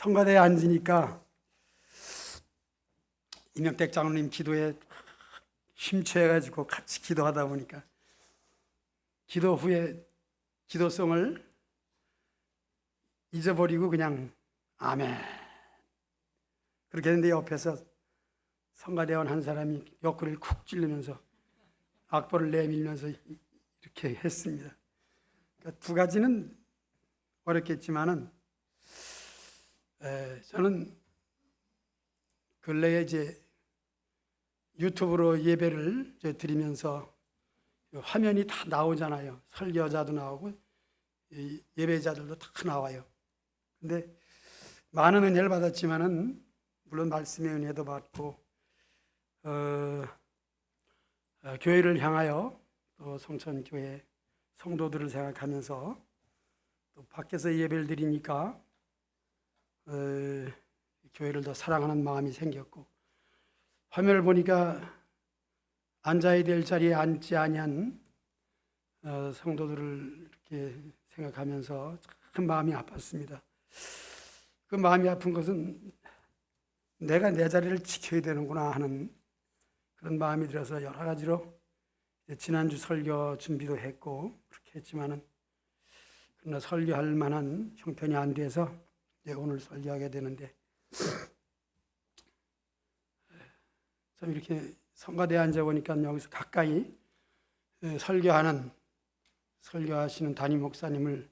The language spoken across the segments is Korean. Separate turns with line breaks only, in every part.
성가대에 앉으니까 이명택 장로님 기도에 심취해가지고 같이 기도하다 보니까 기도 후에 기도성을 잊어버리고 그냥 아멘 그렇게 했는데 옆에서 성가대원 한 사람이 옆구리를 쿡 찔르면서 악보를 내밀면서 이렇게 했습니다. 그러니까 두 가지는 어렵겠지만은 저는 근래에 이제 유튜브로 예배를 드리면서 화면이 다 나오잖아요. 설교자도 나오고 예배자들도 다 나와요. 근데 많은 은혜를 받았지만은 물론 말씀의 은혜도 받고 교회를 향하여 또 성천교회 성도들을 생각하면서 또 밖에서 예배를 드리니까 교회를 더 사랑하는 마음이 생겼고 화면을 보니까 앉아야 될 자리에 앉지 아니한 성도들을 이렇게 생각하면서 참 마음이 아팠습니다. 그 마음이 아픈 것은 내가 내 자리를 지켜야 되는구나 하는 그런 마음이 들어서 여러 가지로 지난주 설교 준비도 했고 그렇게 했지만은 그러나 설교할 만한 형편이 안 돼서 오늘 설교하게 되는데 참 이렇게 성가대에 앉아보니까 여기서 가까이 설교하시는 담임 목사님을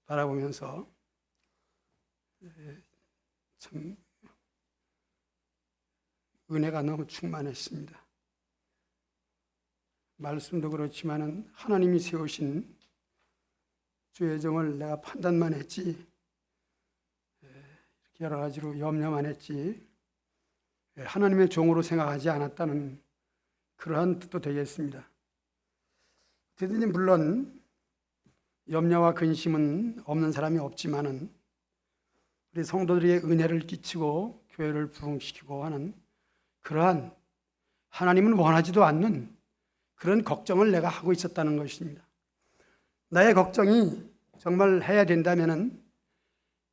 바라보면서 참 은혜가 너무 충만했습니다. 말씀도 그렇지만은 하나님이 세우신 주의 정을 내가 판단만 했지 이렇게 여러 가지로 염려만 했지 하나님의 종으로 생각하지 않았다는 그러한 뜻도 되겠습니다. 어쨌든 물론 염려와 근심은 없는 사람이 없지만은 우리 성도들에게 은혜를 끼치고 교회를 부흥시키고 하는 그러한 하나님은 원하지도 않는 그런 걱정을 내가 하고 있었다는 것입니다. 나의 걱정이 정말 해야 된다면은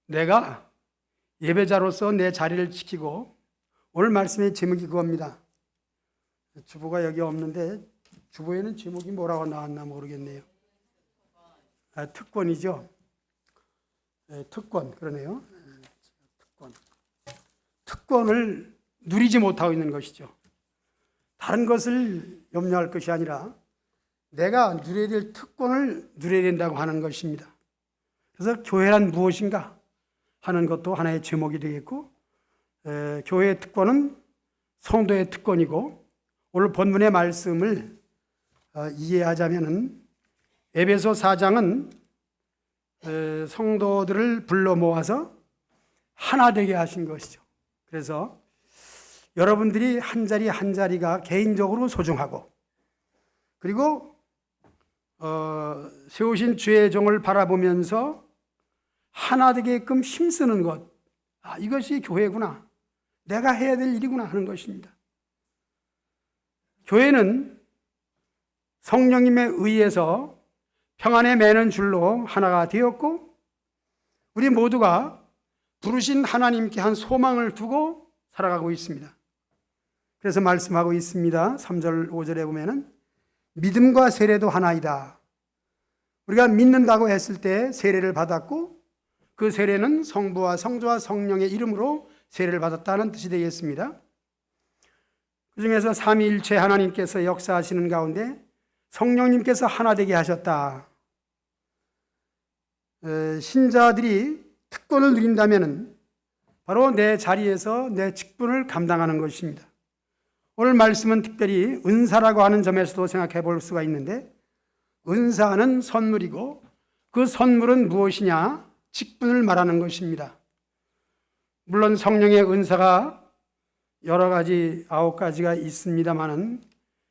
내가 예배자로서 내 자리를 지키고 오늘 말씀의 제목이 그겁니다. 주보가 여기 없는데 주보에는 제목이 뭐라고 나왔나 모르겠네요. 특권이죠. 특권 그러네요. 특권을 누리지 못하고 있는 것이죠. 다른 것을 염려할 것이 아니라 내가 누려야 될 특권을 누려야 된다고 하는 것입니다. 그래서 교회란 무엇인가 하는 것도 하나의 제목이 되겠고 교회의 특권은 성도의 특권이고 오늘 본문의 말씀을 이해하자면 에베소 4장은 성도들을 불러 모아서 하나 되게 하신 것이죠. 그래서 여러분들이 한 자리 한 자리가 개인적으로 소중하고 그리고 세우신 주의 종을 바라보면서 하나 되게끔 힘쓰는 것 이것이 교회구나 내가 해야 될 일이구나 하는 것입니다. 교회는 성령님에 의해서 평안에 매는 줄로 하나가 되었고 우리 모두가 부르신 하나님께 한 소망을 두고 살아가고 있습니다. 그래서 말씀하고 있습니다. 3절 5절에 보면은 믿음과 세례도 하나이다. 우리가 믿는다고 했을 때 세례를 받았고 그 세례는 성부와 성자와 성령의 이름으로 세례를 받았다는 뜻이 되겠습니다. 그 중에서 삼위일체 하나님께서 역사하시는 가운데 성령님께서 하나 되게 하셨다. 신자들이 특권을 누린다면 바로 내 자리에서 내 직분을 감당하는 것입니다. 오늘 말씀은 특별히 은사라고 하는 점에서도 생각해 볼 수가 있는데 은사는 선물이고 그 선물은 무엇이냐? 직분을 말하는 것입니다. 물론 성령의 은사가 여러 가지 9가지가 있습니다만은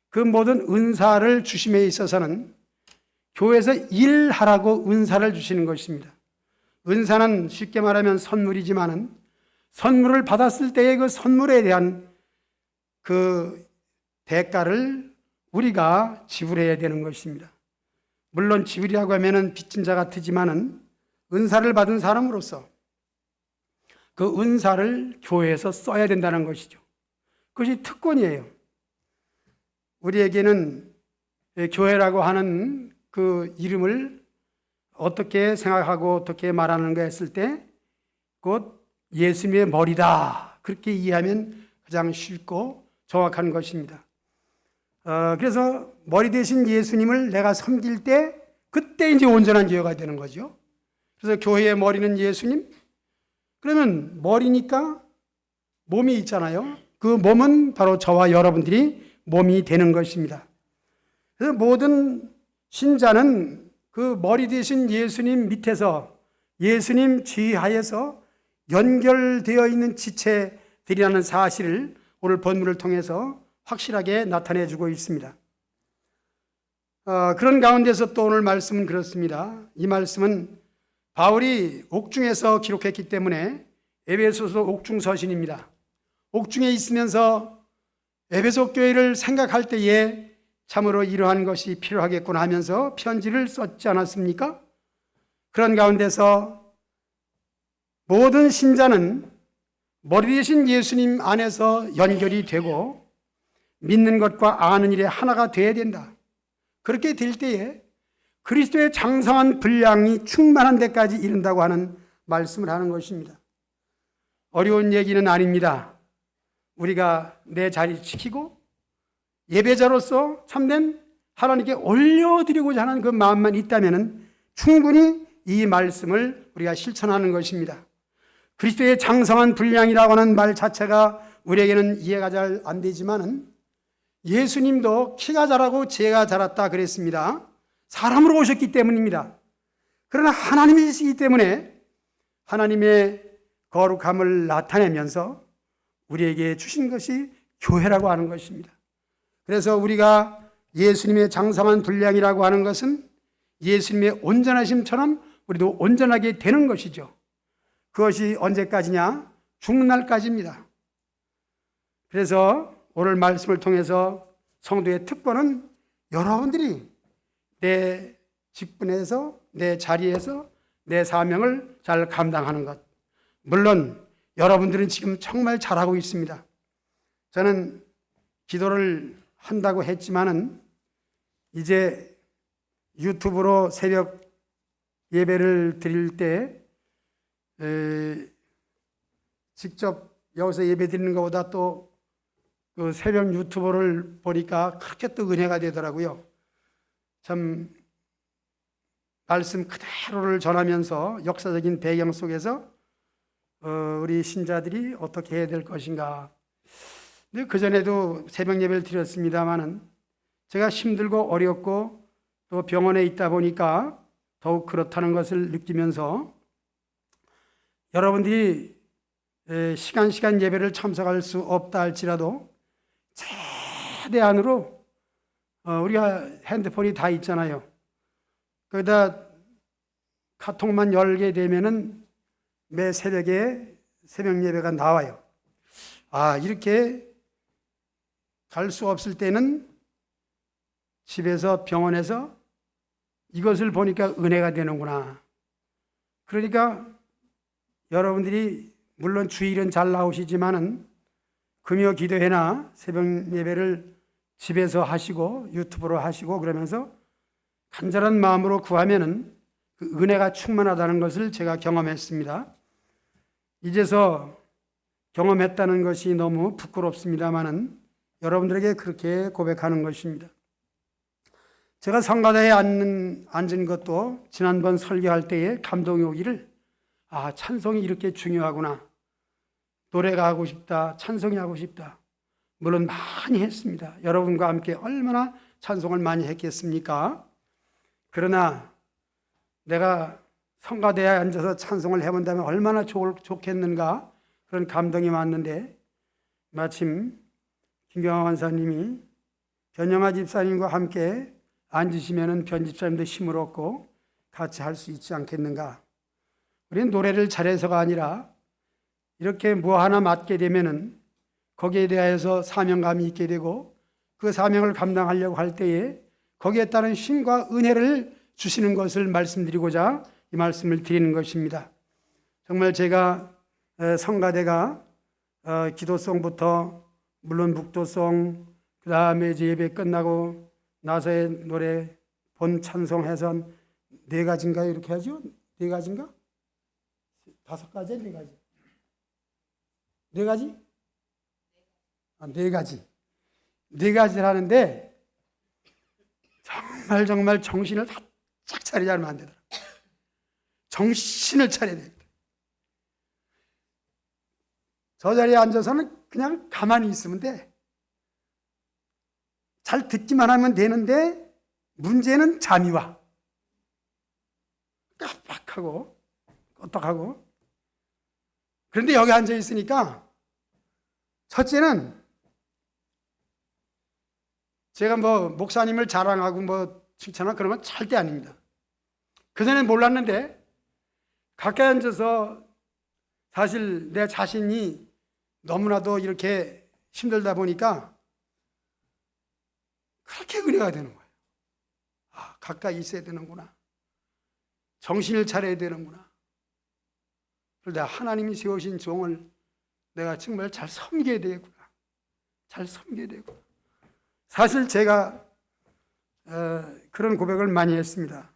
그 모든 은사를 주심에 있어서는 교회에서 일하라고 은사를 주시는 것입니다. 은사는 쉽게 말하면 선물이지만은 선물을 받았을 때의 그 선물에 대한 그 대가를 우리가 지불해야 되는 것입니다. 물론 지불이라고 하면은 빚진 자 같지만은 은사를 받은 사람으로서 그 은사를 교회에서 써야 된다는 것이죠. 그것이 특권이에요. 우리에게는 교회라고 하는 그 이름을 어떻게 생각하고 어떻게 말하는가 했을 때 곧 예수님의 머리다, 그렇게 이해하면 가장 쉽고 정확한 것입니다. 그래서 머리 대신 예수님을 내가 섬길 때 그때 이제 온전한 교회가 되는 거죠. 그래서 교회의 머리는 예수님. 그러면 머리니까 몸이 있잖아요. 그 몸은 바로 저와 여러분들이 몸이 되는 것입니다. 그래서 모든 신자는 그 머리 대신 예수님 밑에서 예수님 지하에서 연결되어 있는 지체들이라는 사실을 오늘 본문을 통해서 확실하게 나타내 주고 있습니다. 그런 가운데서 또 오늘 말씀은 그렇습니다. 이 말씀은 바울이 옥중에서 기록했기 때문에 에베소서 옥중서신입니다. 옥중에 있으면서 에베소 교회를 생각할 때에 참으로 이러한 것이 필요하겠구나 하면서 편지를 썼지 않았습니까? 그런 가운데서 모든 신자는 머리 대신 예수님 안에서 연결이 되고 믿는 것과 아는 일에 하나가 되어야 된다. 그렇게 될 때에 그리스도의 장성한 분량이 충만한 데까지 이른다고 하는 말씀을 하는 것입니다. 어려운 얘기는 아닙니다. 우리가 내 자리 지키고 예배자로서 참된 하나님께 올려드리고자 하는 그 마음만 있다면 충분히 이 말씀을 우리가 실천하는 것입니다. 그리스도의 장성한 분량이라고 하는 말 자체가 우리에게는 이해가 잘 안 되지만은 예수님도 키가 자라고 제가 자랐다 그랬습니다. 사람으로 오셨기 때문입니다. 그러나 하나님이시기 때문에 하나님의 거룩함을 나타내면서 우리에게 주신 것이 교회라고 하는 것입니다. 그래서 우리가 예수님의 장성한 분량이라고 하는 것은 예수님의 온전하심처럼 우리도 온전하게 되는 것이죠. 그것이 언제까지냐? 죽는 날까지입니다. 그래서 오늘 말씀을 통해서 성도의 특권은 여러분들이 내 직분에서 내 자리에서 내 사명을 잘 감당하는 것. 물론 여러분들은 지금 정말 잘하고 있습니다. 저는 기도를 한다고 했지만은 이제 유튜브로 새벽 예배를 드릴 때 직접 여기서 예배 드리는 것보다 또 그 새벽 유튜브를 보니까 그렇게 또 은혜가 되더라고요. 참 말씀 그대로를 전하면서 역사적인 배경 속에서 우리 신자들이 어떻게 해야 될 것인가. 근데 그전에도 새벽 예배를 드렸습니다마는 제가 힘들고 어렵고 또 병원에 있다 보니까 더욱 그렇다는 것을 느끼면서 여러분들이 시간 예배를 참석할 수 없다 할지라도 최대한으로 우리가 핸드폰이 다 있잖아요. 거기다 카톡만 열게 되면은 매 새벽에 새벽 예배가 나와요. 이렇게 갈 수 없을 때는 집에서 병원에서 이것을 보니까 은혜가 되는구나. 그러니까 여러분들이 물론 주일은 잘 나오시지만은 금요 기도회나 새벽 예배를 집에서 하시고 유튜브로 하시고 그러면서 간절한 마음으로 구하면은 그 은혜가 충만하다는 것을 제가 경험했습니다. 이제서 경험했다는 것이 너무 부끄럽습니다만은 여러분들에게 그렇게 고백하는 것입니다. 제가 성가대에 앉은 것도 지난번 설교할 때에 감동이 오기를 찬송이 이렇게 중요하구나. 노래가 하고 싶다. 찬송이 하고 싶다. 물론 많이 했습니다. 여러분과 함께 얼마나 찬송을 많이 했겠습니까? 그러나 내가 성가대에 앉아서 찬송을 해본다면 얼마나 좋겠는가 그런 감동이 왔는데 마침 김경환 원사님이 변영아 집사님과 함께 앉으시면 변 집사님도 힘을 얻고 같이 할 수 있지 않겠는가. 우리는 노래를 잘해서가 아니라 이렇게 뭐 하나 맡게 되면은 거기에 대해서 사명감이 있게 되고 그 사명을 감당하려고 할 때에 거기에 따른 힘과 은혜를 주시는 것을 말씀드리고자 이 말씀을 드리는 것입니다. 정말 제가 성가대가 기도송부터 물론 묵도송, 그 다음에 이제 예배 끝나고 나서의 노래, 본 찬송해선 4가지인가요? 이렇게 하죠? 4가지인가? 5가지? 4가지? 4가지? 4가지. 4가지를 하는데 정말 정신을 바짝 차리지 않으면 안 되더라. 정신을 차려야 됩니다. 저 자리에 앉아서는 그냥 가만히 있으면 돼. 잘 듣기만 하면 되는데 문제는 잠이 와. 깜빡하고 껐떡하고. 그런데 여기 앉아 있으니까 첫째는 제가 뭐 목사님을 자랑하고 뭐 칭찬하고 그러면 절대 아닙니다. 그전엔 몰랐는데 가까이 앉아서 사실 내 자신이 너무나도 이렇게 힘들다 보니까 그렇게 은혜가 되는 거예요. 아, 가까이 있어야 되는구나. 정신을 차려야 되는구나. 그래서 내가 하나님이 세우신 종을 내가 정말 잘 섬겨야 되겠구나. 잘 섬겨야 되겠구나. 사실 제가 그런 고백을 많이 했습니다.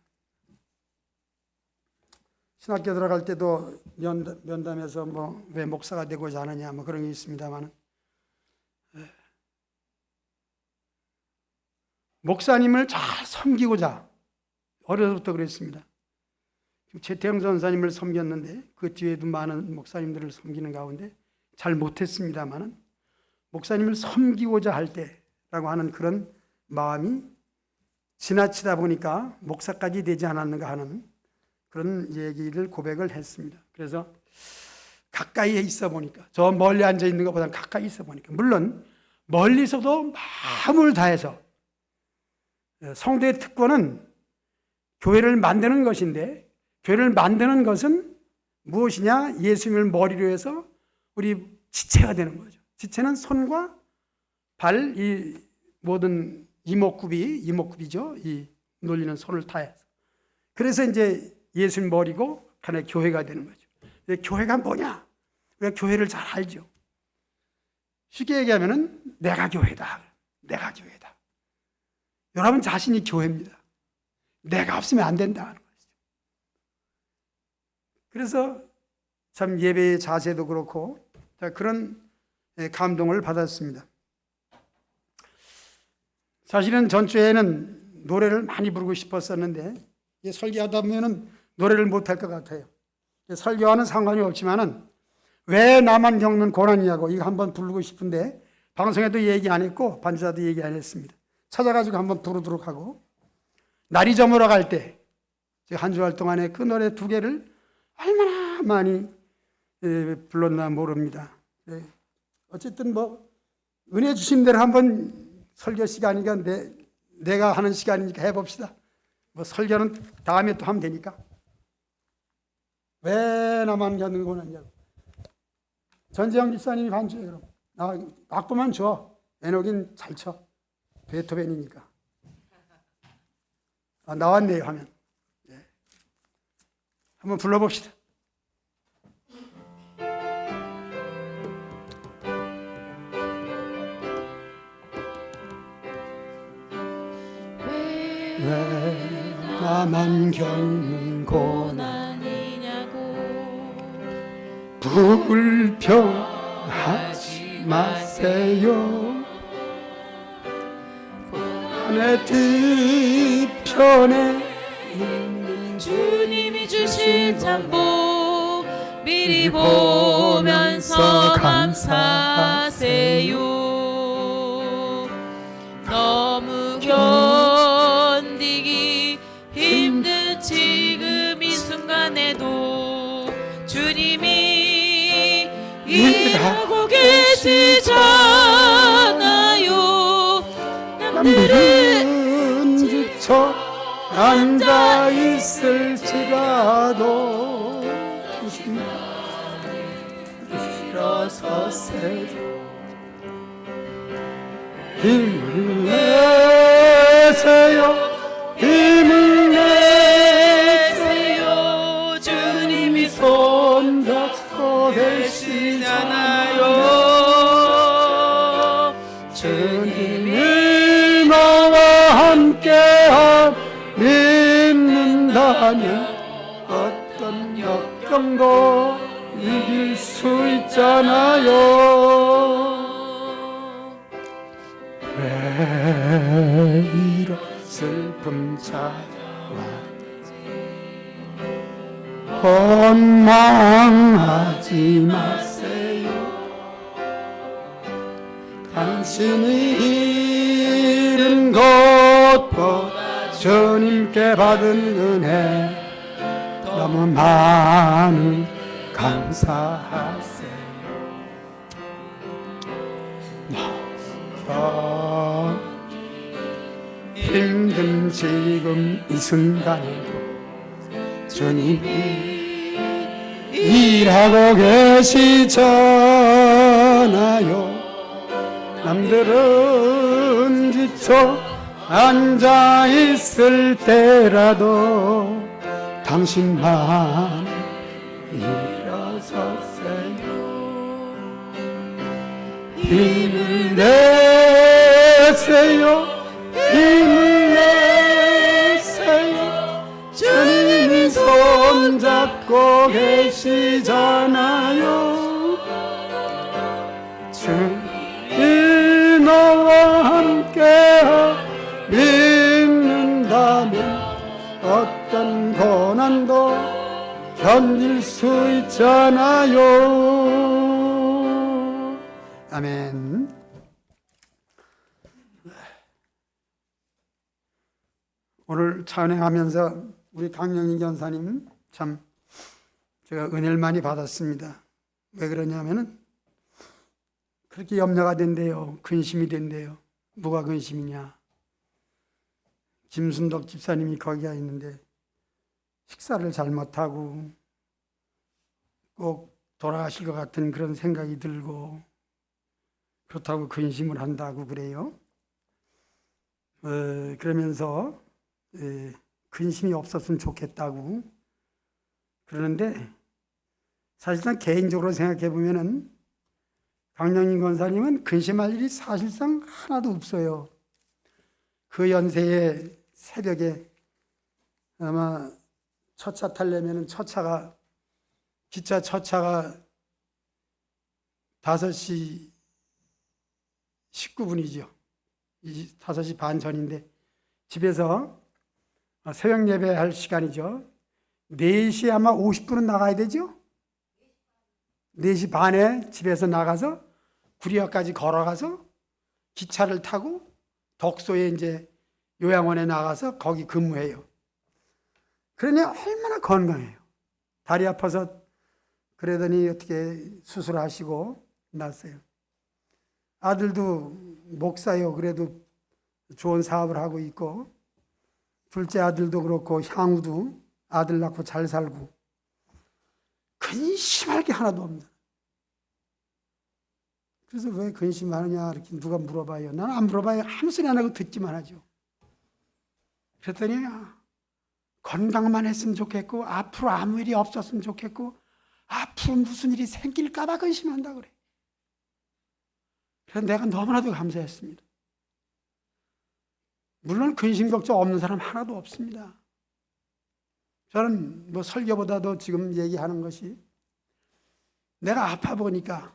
신학교 들어갈 때도 면담에서 뭐 왜 목사가 되고자 하느냐 뭐 그런 게 있습니다만 목사님을 잘 섬기고자 어려서부터 그랬습니다. 최태영 전사님을 섬겼는데 그 뒤에도 많은 목사님들을 섬기는 가운데 잘 못했습니다만 목사님을 섬기고자 할 때라고 하는 그런 마음이 지나치다 보니까 목사까지 되지 않았는가 하는 그런 얘기를 고백을 했습니다. 그래서 가까이에 있어 보니까 저 멀리 앉아 있는 것보다 가까이 있어 보니까 물론 멀리서도 마음을 다해서 성도의 특권은 교회를 만드는 것인데 교회를 만드는 것은 무엇이냐? 예수님을 머리로 해서 우리 지체가 되는 거죠. 지체는 손과 발, 이 모든 이목구비죠. 이 놀리는 손을 다해서. 그래서 이제 예수님 머리고 하나의 교회가 되는 거죠. 교회가 뭐냐? 우리가 교회를 잘 알죠. 쉽게 얘기하면은 내가 교회다. 내가 교회다. 여러분 자신이 교회입니다. 내가 없으면 안 된다. 그래서 참 예배의 자세도 그렇고 그런 감동을 받았습니다. 사실은 전주에는 노래를 많이 부르고 싶었었는데 설교하다 보면 노래를 못할 것 같아요. 설교와는 상관이 없지만은 왜 나만 겪는 고난이냐고 이거 한번 부르고 싶은데 방송에도 얘기 안 했고 반주자도 얘기 안 했습니다. 찾아가지고 한번 부르도록 하고 날이 저물어 갈 때 한 주할 동안에 그 노래 2개를 얼마나 많이 불렀나 모릅니다. 어쨌든 뭐 은혜 주신 대로 한번 설교 시간이니까 내가 하는 시간이니까 해봅시다. 뭐 설교는 다음에 또 하면 되니까. 왜 나만 겪는 고난이냐고. 전재영 집사님이 반주해요. 그럼 악보만 줘. 에녹인 잘 쳐. 베토벤이니까. 나왔네요 하면. 네. 한번 불러봅시다. 왜 나만 겪는 고난이냐고 불평하지 마세요. 고난의 뒤편에 있는
주님이 주신 참복 미리 보면서 감사하세요. 너무 견디기 힘든 지금 이 순간에도 주님이 일하고 계시잖아요.
남들은 지쳐 앉아 있을지라도 주님 일어서세요. 힘을 내세요. 힘을 내세요.
주님이
손잡고 계시 주님이 나와 함께함 믿는다면 어떤 역경도 이길 수 있잖아요. 왜 이런 슬픔 찾아왔지? 원망하지 마세요. 당신이 잃은 것보다 주님께 받은 은혜 너무 많은 감사하세요. 힘든 지금 이 순간에도 주님이 일하고 계시잖아요. 남들은 지쳐 앉아있을 때라도 당신만 일어서세요. 힘을 내세요. 힘을 내세요. 주님이 손잡고 계시잖아요. 주님 너와 함께 믿는다면 어떤 고난도 견딜 수 있잖아요. 아멘. 오늘 찬양하면서 우리 강영인 전사님 참 제가 은혜를 많이 받았습니다. 왜 그러냐면은 그렇게 염려가 된대요. 근심이 된대요. 뭐가 근심이냐? 김순덕 집사님이 거기가 있는데 식사를 잘못하고 꼭 돌아가실 것 같은 그런 생각이 들고 그렇다고 근심을 한다고 그래요. 그러면서 근심이 없었으면 좋겠다고 그러는데 사실상 개인적으로 생각해 보면은 강영인 권사님은 근심할 일이 사실상 하나도 없어요. 그 연세에 새벽에 아마 첫차 타려면 기차 첫차가 5시 19분이죠. 5시 반 전인데 집에서 새벽 예배할 시간이죠. 4시 아마 50분은 나가야 되죠. 4시 반에 집에서 나가서 구리역까지 걸어가서 기차를 타고 덕소에 이제 요양원에 나가서 거기 근무해요. 그러니 얼마나 건강해요. 다리 아파서 그러더니 어떻게 수술하시고 났어요. 아들도 목사요. 그래도 좋은 사업을 하고 있고 둘째 아들도 그렇고 향우도 아들 낳고 잘 살고 근심할 게 하나도 없는. 그래서 왜 근심하느냐 이렇게 누가 물어봐요. 나는 안 물어봐요. 아무 소리 안 하고 듣기만 하죠. 그랬더니 건강만 했으면 좋겠고 앞으로 아무 일이 없었으면 좋겠고 앞으로 무슨 일이 생길까 봐 근심한다 그래. 그래서 내가 너무나도 감사했습니다. 물론 근심 걱정 없는 사람 하나도 없습니다. 저는 뭐 설교보다도 지금 얘기하는 것이 내가 아파 보니까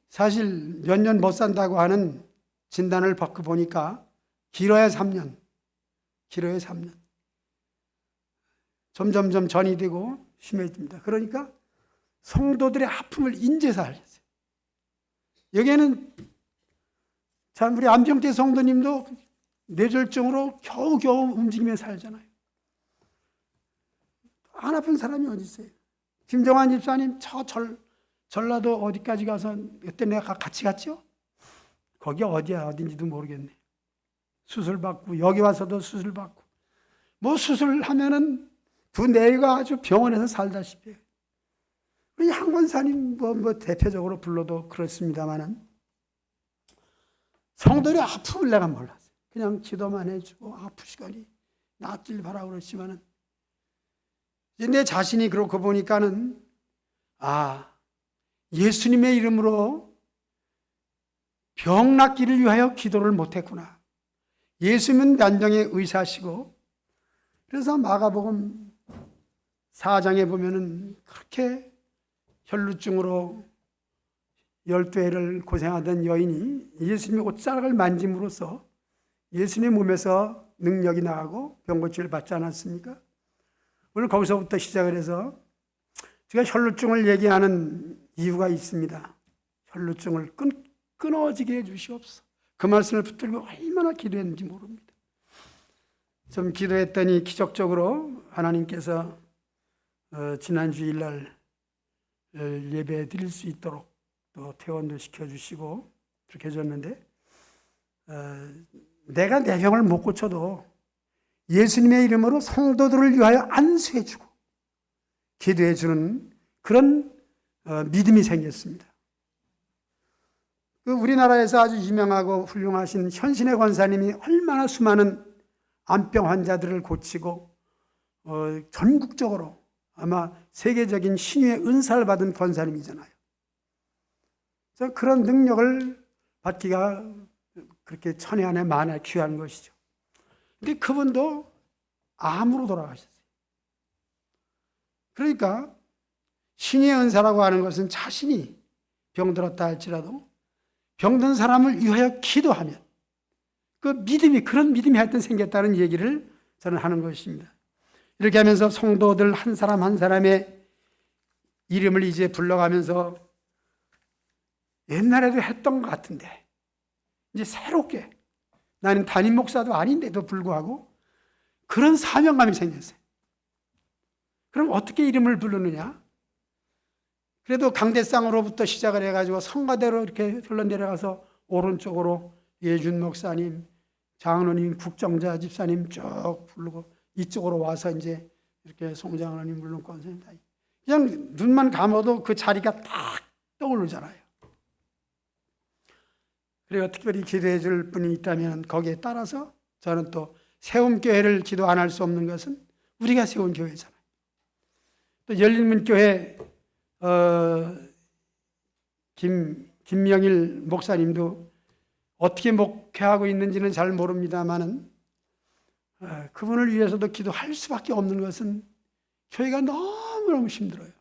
사실 몇 년 못 산다고 하는 진단을 받고 보니까 길어야 3년. 점점점 전이 되고 심해집니다. 그러니까 성도들의 아픔을 인제해서 알렸어요. 여기에는 참 우리 안병태 성도님도 뇌졸중으로 겨우겨우 움직이며 살잖아요. 안 아픈 사람이 어디 있어요? 김정환 집사님 저 전라도 어디까지 가서 그때 내가 같이 갔죠? 거기 어딘지도 모르겠네. 수술 받고 여기 와서도 수술 받고 뭐 수술하면은 두 내가 아주 병원에서 살다시피 해요. 우리 양 권사님 뭐 대표적으로 불러도 그렇습니다만은 성도의 아픔을 내가 몰랐어요. 그냥 기도만 해주고 아프시거니 낫길 바라고 그랬지만은 내 자신이 그렇고 보니까는 예수님의 이름으로 병 낫기를 위하여 기도를 못했구나. 예수님은 만병의 의사시고, 그래서 마가복음 4장에 보면은 그렇게 혈루증으로 12해를 고생하던 여인이 예수님의 옷자락을 만짐으로써 예수님의 몸에서 능력이 나가고 병 고침을 받지 않았습니까? 오늘 거기서부터 시작을 해서 제가 혈루증을 얘기하는 이유가 있습니다. 혈루증을 끊어지게 해주시옵소서. 그 말씀을 붙들고 얼마나 기도했는지 모릅니다. 좀 기도했더니 기적적으로 하나님께서 지난 주일날 예배 드릴 수 있도록 또 퇴원도 시켜주시고 그렇게 해줬는데, 내가 내 병을 못 고쳐도 예수님의 이름으로 성도들을 위하여 안수해주고 기도해주는 그런 믿음이 생겼습니다. 우리나라에서 아주 유명하고 훌륭하신 현신의 권사님이 얼마나 수많은 암병 환자들을 고치고 전국적으로 아마 세계적인 신유의 은사를 받은 권사님이잖아요. 그래서 그런 능력을 받기가 그렇게 천혜 안에 만에 귀한 것이죠. 근데 그분도 암으로 돌아가셨어요. 그러니까 신의 은사라고 하는 것은 자신이 병들었다 할지라도 병든 사람을 위하여 기도하면 그 믿음이, 그런 믿음이 하여튼 생겼다는 얘기를 저는 하는 것입니다. 이렇게 하면서 성도들 한 사람 한 사람의 이름을 이제 불러가면서 옛날에도 했던 것 같은데 이제 새롭게, 나는 담임 목사도 아닌데도 불구하고 그런 사명감이 생겼어요. 그럼 어떻게 이름을 부르느냐? 그래도 강대상으로부터 시작을 해가지고 성가대로 이렇게 흘러내려가서 오른쪽으로 예준 목사님, 장로님, 국정자 집사님 쭉 부르고 이쪽으로 와서 이제 이렇게 송장로님, 물론 권사님 다 그냥 눈만 감아도 그 자리가 딱 떠오르잖아요. 그리고 특별히 기도해 줄 분이 있다면 거기에 따라서 저는 또 세움교회를 기도 안 할 수 없는 것은 우리가 세운 교회잖아요. 또 열린문교회 김명일 목사님도 어떻게 목회하고 있는지는 잘 모릅니다만은 그분을 위해서도 기도할 수밖에 없는 것은 교회가 너무너무 힘들어요.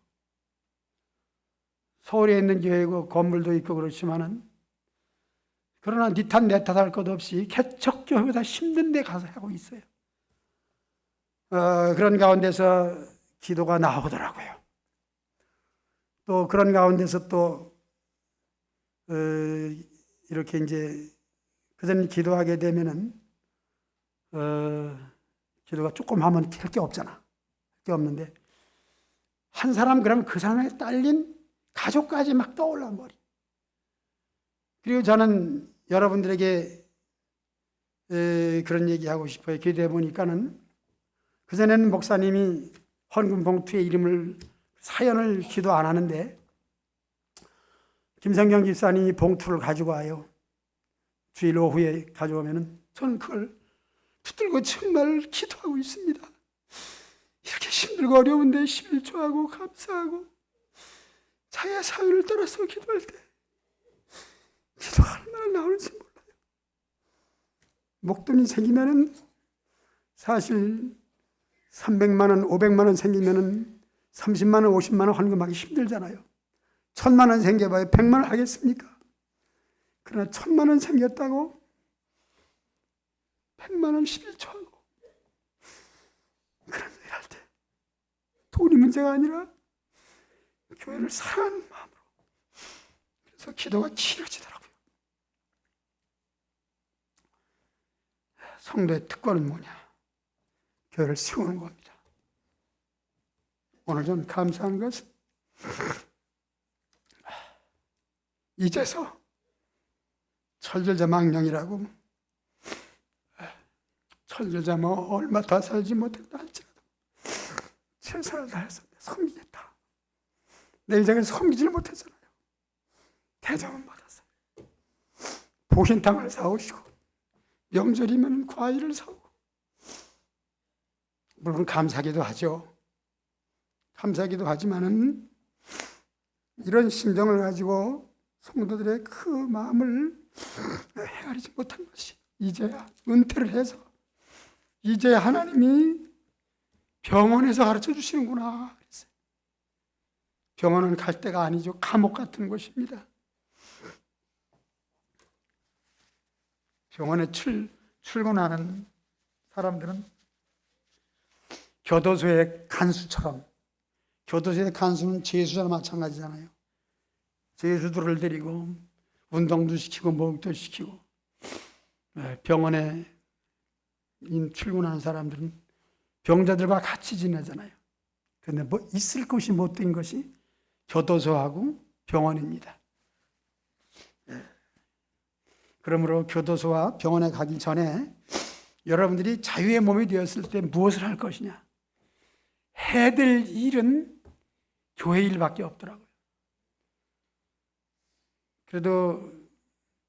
서울에 있는 교회고 건물도 있고 그렇지만은, 그러나 니 탓 내 탓 할 것 없이 개척교회보다 힘든 데 가서 하고 있어요. 그런 가운데서 기도가 나오더라고요. 또 그런 가운데서 또 이렇게 이제 그전 기도하게 되면은 기도가 조금 하면 할 게 없잖아. 할 게 없는데 한 사람 그러면 그 사람에 딸린 가족까지 막 떠올라 버리. 그리고 저는 여러분들에게 그런 얘기하고 싶어요. 기도해 보니까는 그전에는 목사님이 헌금 봉투에 이름을, 사연을 기도 안 하는데 김성경 집사님이 봉투를 가지고 와요. 주일 오후에 가져오면은 저는 그걸 붙들고 정말 기도하고 있습니다. 이렇게 힘들고 어려운데 11조하고 감사하고 자기의 사연을 따라서 기도할 때 기도가 얼마나 나오는지 몰라요. 목돈이 생기면은 사실 300만 원, 500만 원 생기면은 30만 원, 50만 원 헌금하기 힘들잖아요. 1000만 원 생겨봐야 100만 원 하겠습니까? 그러나 1000만 원 생겼다고 100만 원 11조하고 그런 일 할 때 돈이 문제가 아니라 교회를 사랑하는 마음으로, 그래서 기도가 길어지더라고요. 성도의 특권은 뭐냐? 교회를 세우는 겁니다. 오늘 좀 감사한 것은 이제서 철절자 망령이라고, 철절자 뭐 얼마 더 살지 못했다 할지라도 최선을 다해서 섬기겠다. 내 인생을 섬기지를 못했잖아요. 대접은 받았어요. 보신탕을 사오시고 명절이면 과일을 사오고, 물론 감사기도 하죠. 감사기도 하지만은 이런 심정을 가지고 성도들의 그 마음을 헤아리지 못한 것이 이제야 은퇴를 해서 이제 하나님이 병원에서 가르쳐 주시는구나 그랬어요. 병원은 갈 데가 아니죠. 감옥 같은 곳입니다. 병원에 출근하는 사람들은 교도소의 간수처럼, 교도소의 간수는 죄수자나 마찬가지잖아요. 죄수들을 데리고 운동도 시키고 목욕도 시키고, 병원에 출근하는 사람들은 병자들과 같이 지내잖아요. 그런데 뭐 있을 곳이 못된 것이 교도소하고 병원입니다. 그러므로 교도소와 병원에 가기 전에 여러분들이 자유의 몸이 되었을 때 무엇을 할 것이냐? 해야 될 일은 교회 일밖에 없더라고요. 그래도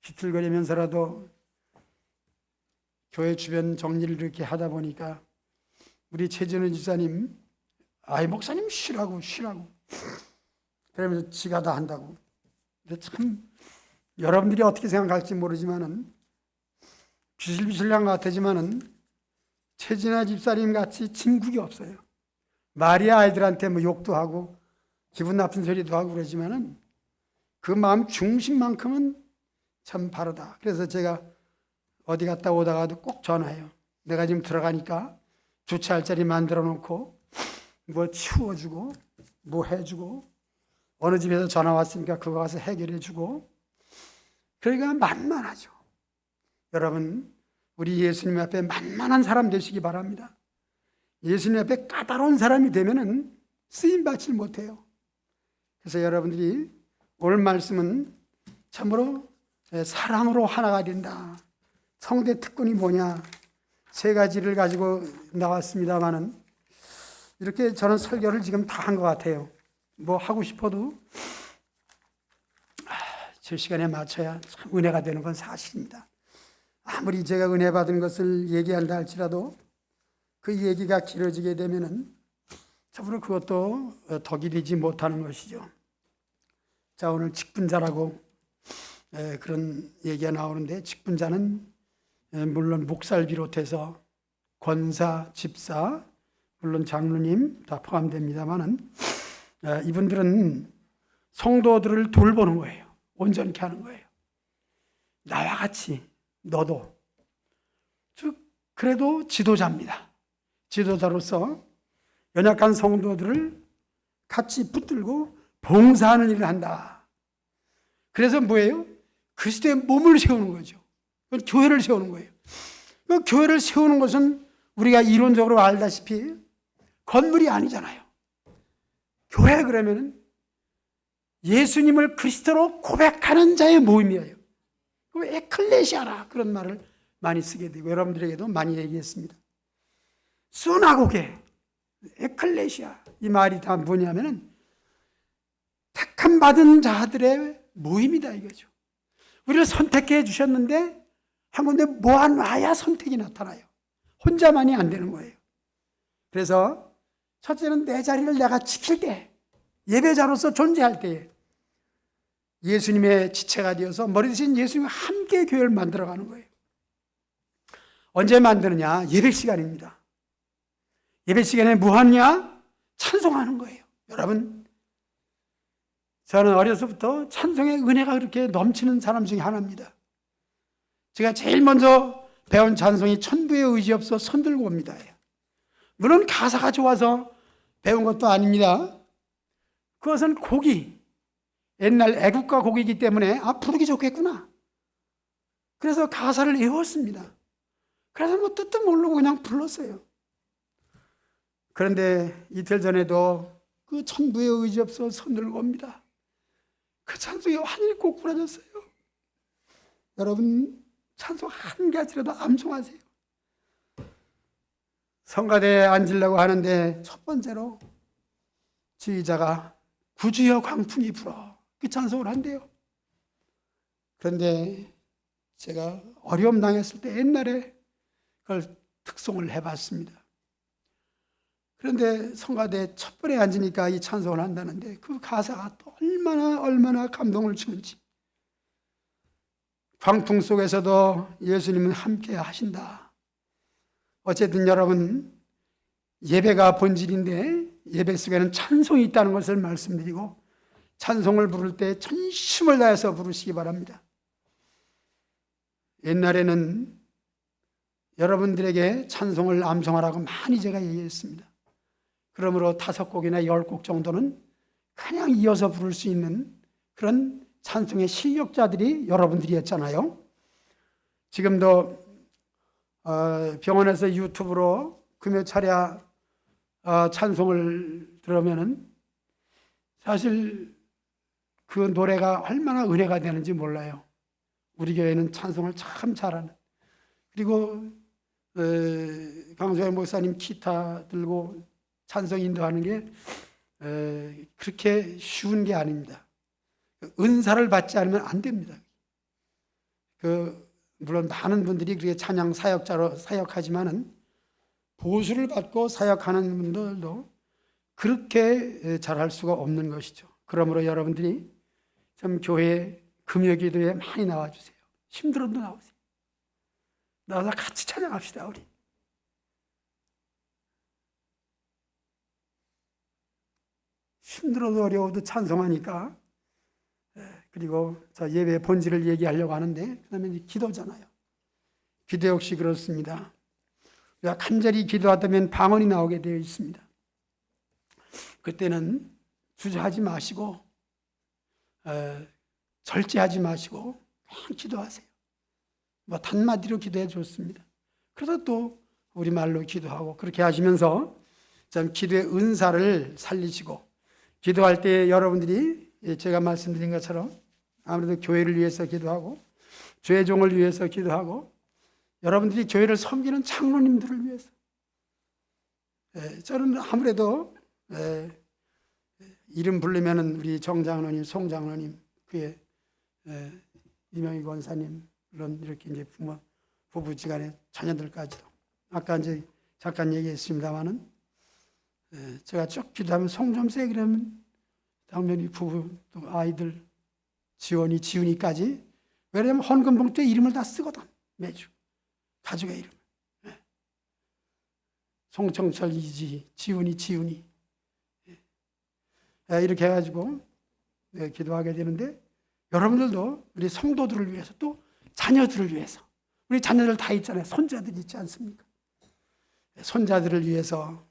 비틀거리면서라도 교회 주변 정리를 이렇게 하다 보니까 우리 최진우 집사님, 목사님 쉬라고 그러면서 지가 다 한다고. 근데 참 여러분들이 어떻게 생각할지 모르지만은 비실비실한 것 같지만은 최진아 집사님 같이 진국이 없어요. 마리아 아이들한테 뭐 욕도 하고 기분 나쁜 소리도 하고 그러지만은 그 마음 중심만큼은 참 바르다. 그래서 제가 어디 갔다 오다가도 꼭 전화해요. 내가 지금 들어가니까 주차할 자리 만들어 놓고 뭐 치워주고 뭐 해주고 어느 집에서 전화 왔으니까 그거 가서 해결해 주고. 그러니까 만만하죠. 여러분, 우리 예수님 앞에 만만한 사람 되시기 바랍니다. 예수님 앞에 까다로운 사람이 되면은 쓰임 받지 못해요. 그래서 여러분들이 오늘 말씀은 참으로 사랑으로 하나가 된다. 성대 특권이 뭐냐? 세 가지를 가지고 나왔습니다만은 이렇게 저는 설교를 지금 다 한 것 같아요. 뭐 하고 싶어도 제 시간에 맞춰야 참 은혜가 되는 건 사실입니다. 아무리 제가 은혜 받은 것을 얘기한다 할지라도 그 얘기가 길어지게 되면은 참으로 그것도 덕이 되지 못하는 것이죠. 자, 오늘 직분자라고 그런 얘기가 나오는데, 직분자는 물론 목사를 비롯해서 권사, 집사, 물론 장로님 다 포함됩니다만은 이분들은 성도들을 돌보는 거예요. 온전케 하는 거예요. 나와 같이 너도 즉 그래도 지도자입니다. 지도자로서 연약한 성도들을 같이 붙들고 봉사하는 일을 한다. 그래서 뭐예요? 그리스도의 몸을 세우는 거죠. 교회를 세우는 거예요. 그 교회를 세우는 것은 우리가 이론적으로 알다시피 건물이 아니잖아요. 교회 그러면은 예수님을 그리스도로 고백하는 자의 모임이에요. 에클레시아라 그런 말을 많이 쓰게 되고 여러분들에게도 많이 얘기했습니다. 수나고게, 에클레시아 이 말이 다 뭐냐면은 택함 받은 자들의 모임이다 이거죠. 우리를 선택해 주셨는데 한 군데 모아놔야 선택이 나타나요. 혼자만이 안 되는 거예요. 그래서 첫째는 내 자리를 내가 지킬 때, 예배자로서 존재할 때에 예수님의 지체가 되어서 머리 대신 예수님과 함께 교회를 만들어가는 거예요. 언제 만드느냐? 예배 시간입니다. 예배 시간에 뭐 하느냐? 찬송하는 거예요. 여러분, 저는 어려서부터 찬송의 은혜가 그렇게 넘치는 사람 중에 하나입니다. 제가 제일 먼저 배운 찬송이 천부의 의지 없어 손들고 옵니다. 물론 가사가 좋아서 배운 것도 아닙니다. 그것은 곡이 옛날 애국가 곡이기 때문에 부르기 좋겠구나. 그래서 가사를 외웠습니다. 그래서 뭐 뜻도 모르고 그냥 불렀어요. 그런데 이틀 전에도 그 천부의 의지 없어 손들고 옵니다. 그 찬송이 하늘이 꼬꾸라졌어요. 여러분, 찬송 한 가지라도 암송하세요. 성가대에 앉으려고 하는데 첫 번째로 지휘자가 구주여 광풍이 불어 그 찬송을 한대요. 그런데 제가 어려움 당했을 때 옛날에 그걸 특송을 해봤습니다. 그런데 성가대 첫 번에 앉으니까 이 찬송을 한다는데 그 가사가 또 얼마나 감동을 주는지. 광풍 속에서도 예수님은 함께 하신다. 어쨌든 여러분, 예배가 본질인데 예배 속에는 찬송이 있다는 것을 말씀드리고, 찬송을 부를 때 전심을 다해서 부르시기 바랍니다. 옛날에는 여러분들에게 찬송을 암송하라고 많이 제가 얘기했습니다. 그러므로 5곡이나 10곡 정도는 그냥 이어서 부를 수 있는 그런 찬송의 실력자들이 여러분들이었잖아요. 지금도 병원에서 유튜브로 금요차례 찬송을 들으면은 사실 그 노래가 얼마나 은혜가 되는지 몰라요. 우리 교회는 찬송을 참 잘하는, 그리고 강소영 목사님 기타 들고 찬송 인도하는 게 그렇게 쉬운 게 아닙니다. 은사를 받지 않으면 안 됩니다. 물론 많은 분들이 그렇게 찬양 사역자로 사역하지만은 보수를 받고 사역하는 분들도 그렇게 잘할 수가 없는 것이죠. 그러므로 여러분들이 참 교회 금요기도에 많이 나와주세요. 힘들어도 나오세요. 나와서 같이 찬양합시다. 우리 힘들어도 어려워도 찬송하니까. 그리고 저 예배 본질을 얘기하려고 하는데, 그 다음에 기도잖아요. 기도 역시 그렇습니다. 우리가 간절히 기도하다면 방언이 나오게 되어 있습니다. 그때는 주저하지 마시고 절제하지 마시고 그냥 기도하세요. 뭐 단마디로 기도해 줬습니다. 그래서 또 우리말로 기도하고, 그렇게 하시면서 참 기도의 은사를 살리시고, 기도할 때 여러분들이 제가 말씀드린 것처럼 아무래도 교회를 위해서 기도하고, 죄종을 위해서 기도하고, 여러분들이 교회를 섬기는 장로님들을 위해서, 저는 아무래도 이름 부르면은 우리 정장로님, 송장로님, 그의 이명희 권사님, 물론 이렇게 이제 부부지간에 자녀들까지도, 아까 이제 잠깐 얘기했습니다만은, 제가 쭉 기도하면 송 좀 세 그러면 당연히 부부 또 아이들 지원이 지훈이까지, 왜냐하면 헌금 봉투에 이름을 다 쓰거든. 매주 가족의 이름. 송청철 이지, 지훈이 이렇게 해가지고 기도하게 되는데, 여러분들도 우리 성도들을 위해서, 또 자녀들을 위해서, 우리 자녀들 다 있잖아요. 손자들 있지 않습니까? 손자들을 위해서,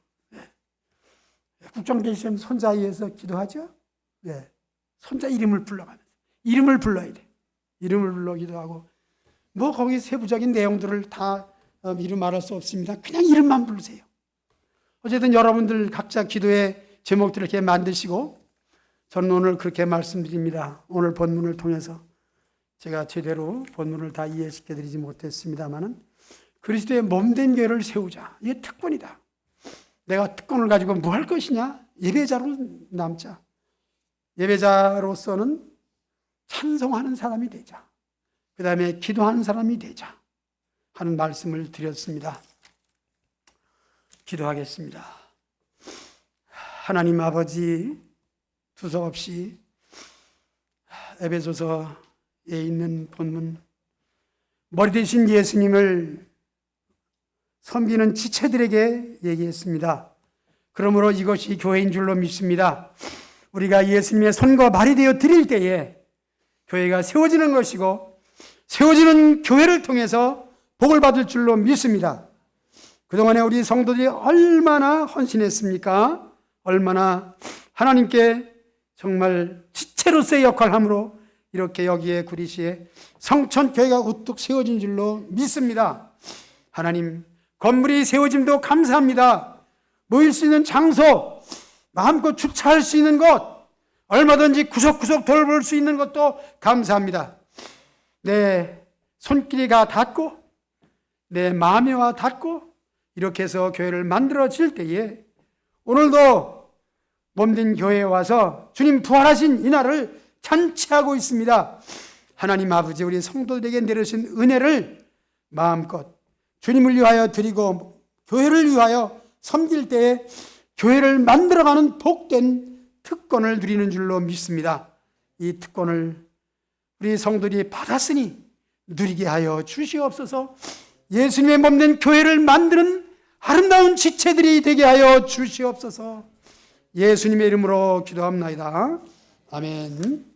국정대 있으면 손자 위해서 기도하죠. 손자 이름을 불러가면서, 이름을 불러야 돼. 이름을 불러 기도하고, 뭐 거기 세부적인 내용들을 다 이름 말할 수 없습니다. 그냥 이름만 부르세요. 어쨌든 여러분들 각자 기도의 제목들을 이렇게 만드시고, 저는 오늘 그렇게 말씀드립니다. 오늘 본문을 통해서 제가 제대로 본문을 다 이해시켜드리지 못했습니다만은, 그리스도의 몸된 교회를 세우자. 이게 특권이다. 내가 특권을 가지고 뭐 할 것이냐? 예배자로 남자. 예배자로서는 찬송하는 사람이 되자. 그 다음에 기도하는 사람이 되자 하는 말씀을 드렸습니다. 기도하겠습니다. 하나님 아버지, 두서없이 에베소서에 있는 본문, 머리 대신 예수님을 섬기는 지체들에게 얘기했습니다. 그러므로 이것이 교회인 줄로 믿습니다. 우리가 예수님의 손과 발이 되어 드릴 때에 교회가 세워지는 것이고, 세워지는 교회를 통해서 복을 받을 줄로 믿습니다. 그동안에 우리 성도들이 얼마나 헌신했습니까? 얼마나 하나님께 정말 지체로서의 역할을 함으로 이렇게 여기에 구리시에 성천교회가 우뚝 세워진 줄로 믿습니다. 하나님, 건물이 세워짐도 감사합니다. 모일 수 있는 장소, 마음껏 주차할 수 있는 곳, 얼마든지 구석구석 돌볼 수 있는 것도 감사합니다. 내 손길이가 닿고 내 마음이 와 닿고 이렇게 해서 교회를 만들어질 때에, 오늘도 몸된 교회에 와서 주님 부활하신 이날을 잔치하고 있습니다. 하나님 아버지, 우리 성도들에게 내려주신 은혜를 마음껏 주님을 위하여 드리고 교회를 위하여 섬길 때에 교회를 만들어가는 복된 특권을 누리는 줄로 믿습니다. 이 특권을 우리 성도들이 받았으니 누리게 하여 주시옵소서. 예수님의 몸된 교회를 만드는 아름다운 지체들이 되게 하여 주시옵소서. 예수님의 이름으로 기도합나이다. 아멘.